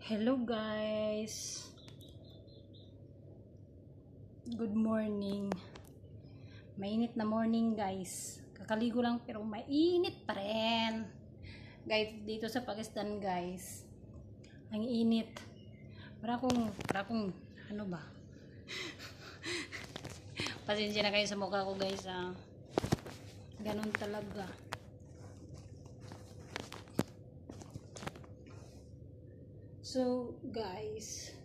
Hello guys. Good morning. Mainit na morning guys. Kakaligo lang pero mainit pa rin. Guys, dito sa Pakistan guys. Ang init. Para kung ano ba? Pasensya na kayo sa mukha ko guys ah. Ganun talaga. So guys,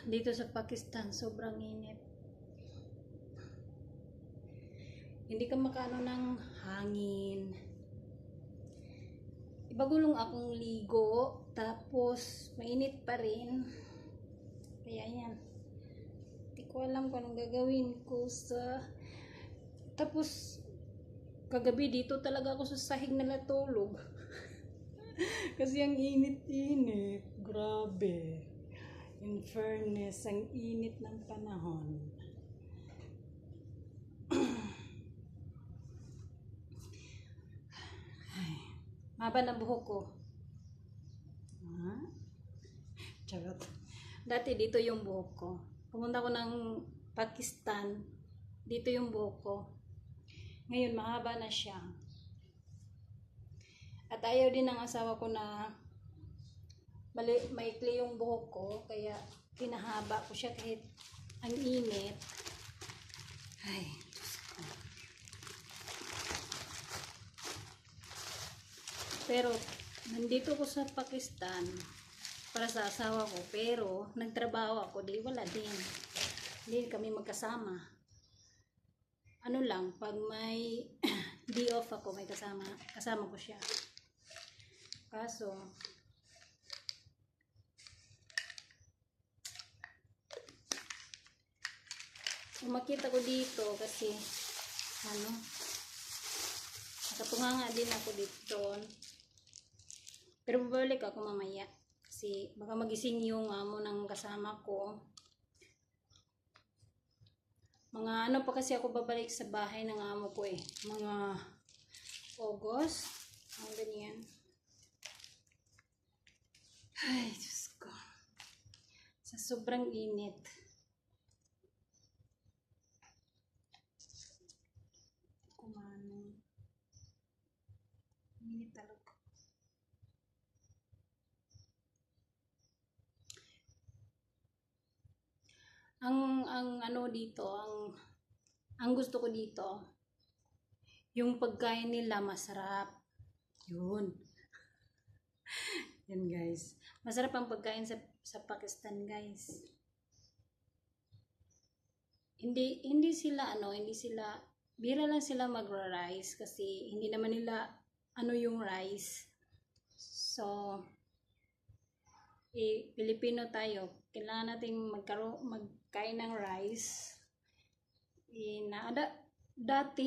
dito sa Pakistan sobrang init. Hindi ka makaano ng hangin. Ibagulong akong ligo tapos mainit pa rin. Kaya yan. Hindi ko alam kung anong gagawin ko sa tapos kagabi dito talaga ako sa sahig na natulog. Kasi ang init-init. Grabe. In fairness, ang init ng panahon. Ay, maba na buhok ko. Ha? Charot. Dati dito yung buhok ko. Pumunta ko ng Pakistan. Dito yung buhok ko. Ngayon, mahaba na siya. At ayaw din ng asawa ko na maikli yung buhok ko. Kaya pinahaba ko siya kahit ang init. Ay, Diyos ko. Pero, nandito ko sa Pakistan para sa asawa ko. Pero, nagtrabaho ako. Di wala din. Hindi kami magkasama. Ano lang, pag may day off ako, may kasama ko siya. Kaso, umakit ako dito kasi nakatunganga din ako dito. Pero babalik ako mamaya kasi baka magising yung amo ng kasama ko. Mga ano pa kasi ako babalik sa bahay ng amo ko mga August, ang ganyan. Ay, Diyos ko. Sa sobrang init. Kumano. Init talaga. Ang ano dito, ang gusto ko dito, yung pagkain nila masarap. Yun. Yan guys. Masarap ang pagkain sa Pakistan guys. Hindi sila bira lang sila magra-rice kasi hindi naman nila yung rice. So Pilipino tayo, kailangan nating magkain ng rice. Dati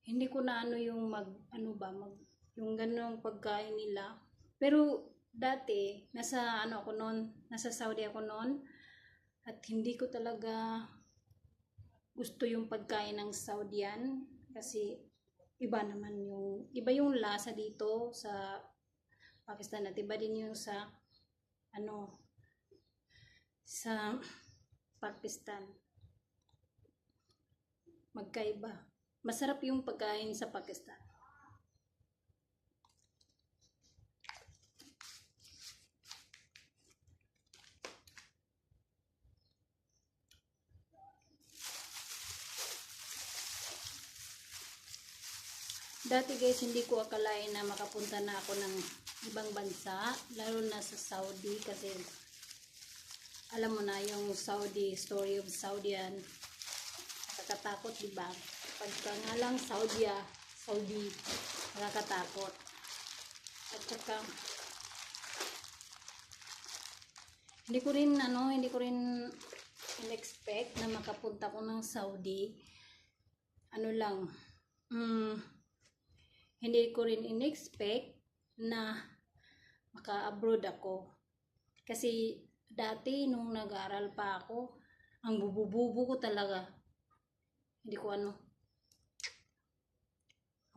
hindi ko na yung ganong pagkain nila. Pero dati nasa Saudi ako noon at hindi ko talaga gusto yung pagkain ng Saudian kasi iba yung lasa dito sa Pakistan at iba din yung sa Pakistan. Magkaiba. Masarap yung pagkain sa Pakistan. Dati guys, hindi ko akalain na makapunta na ako ng ibang bansa, lalo na sa Saudi kasi alam mo na yung story of Saudian. Nakakatakot, diba? Pagka nga lang Saudi, nakakatakot. At saka hindi ko rin in-expect na makapunta ko ng Saudi. Hindi ko rin in-expect na maka-abroad ako. Kasi dati nung nag-aaral pa ako, ang bubububo ko talaga. Hindi ko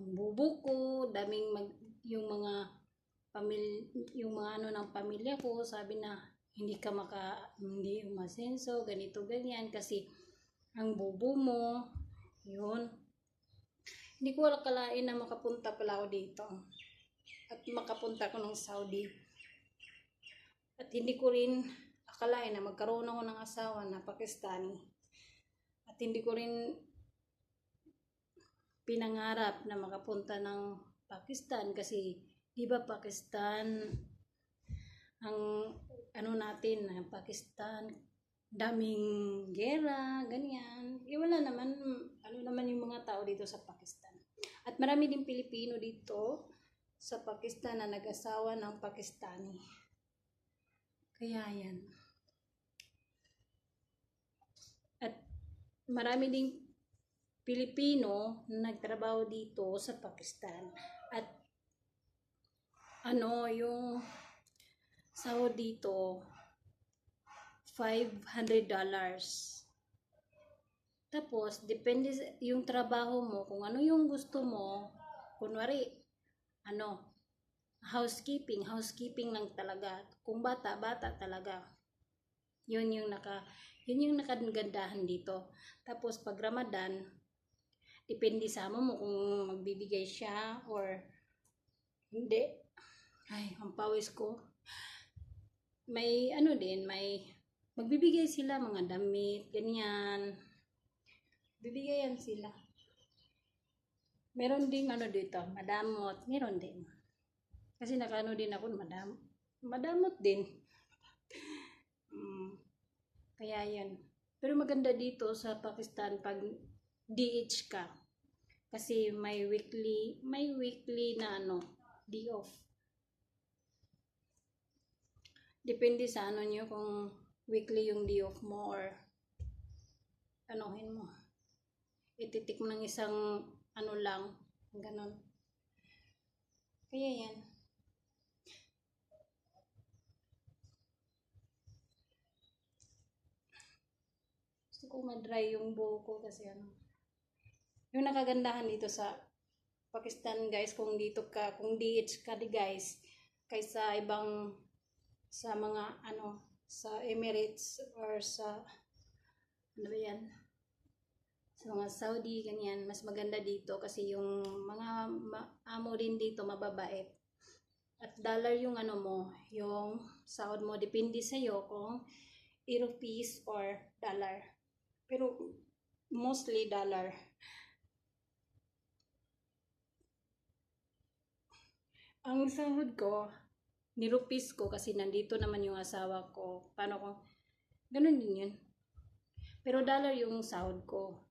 ang bubo ko, daming yung mga yung mga ano ng pamilya ko, sabi na hindi umasenso, ganito ganyan kasi ang bubo mo, yun. Hindi ko akalain na makapunta pala ako dito at makapunta ko ng Saudi. At hindi ko rin akalain na magkaroon ako ng asawa na Pakistani. At hindi ko rin pinangarap na makapunta ng Pakistan kasi di ba Pakistan ang ano natin na Pakistan daming gera, ganyan. Wala naman, ano naman yung mga tao dito sa Pakistan. At marami din Pilipino dito sa Pakistan na nag-asawa ng Pakistani. Kaya yan. At marami ding Pilipino na nagtrabaho dito sa Pakistan. At ano, yung sahod dito, $500. Tapos, depende yung trabaho mo, kung ano yung gusto mo, kunwari, housekeeping lang talaga. Kung bata talaga. Yun yung nakagandahan dito. Tapos, pag Ramadan, depende sa amo mo kung magbibigay siya or hindi. Ay, ang pawis ko. May magbibigay sila mga damit, ganyan. Bibigayan sila. Meron ding dito, madamot, meron din. Kasi din ako, madamot din. Kaya yan. Pero maganda dito sa Pakistan pag DH ka. Kasi may weekly na day off. Depende sa nyo kung weekly yung day off mo or anuhin mo. Ititik mo ng isang lang, ganon. Kaya yan. Gusto ko ma-dry yung buhok ko kasi yung nakagandahan dito sa Pakistan guys, kung DH ka di guys, kaysa ibang sa mga sa Emirates or sa sa mga Saudi, ganyan, mas maganda dito kasi yung mga amo din dito mababait. At dollar yung mo, yung sahod mo, depende sa'yo kung rupees or dollar. Pero mostly dollar. Ang sahod ko, nirupis ko kasi nandito naman yung asawa ko. Paano kung ganun din yun. Pero dollar yung sahod ko.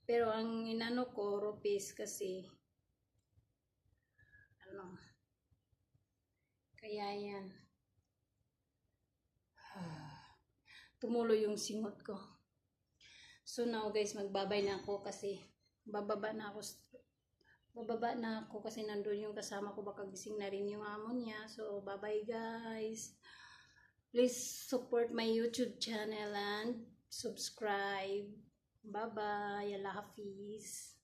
Pero ang inano ko, rupees kasi kaya yan. Tumulo yung singot ko. So now guys, magbabay na ako kasi bababa na ako kasi nandun yung kasama ko, baka gising na rin yung amo niya. So bye bye guys, please support my YouTube channel and subscribe. Bye bye, Allah Hafiz.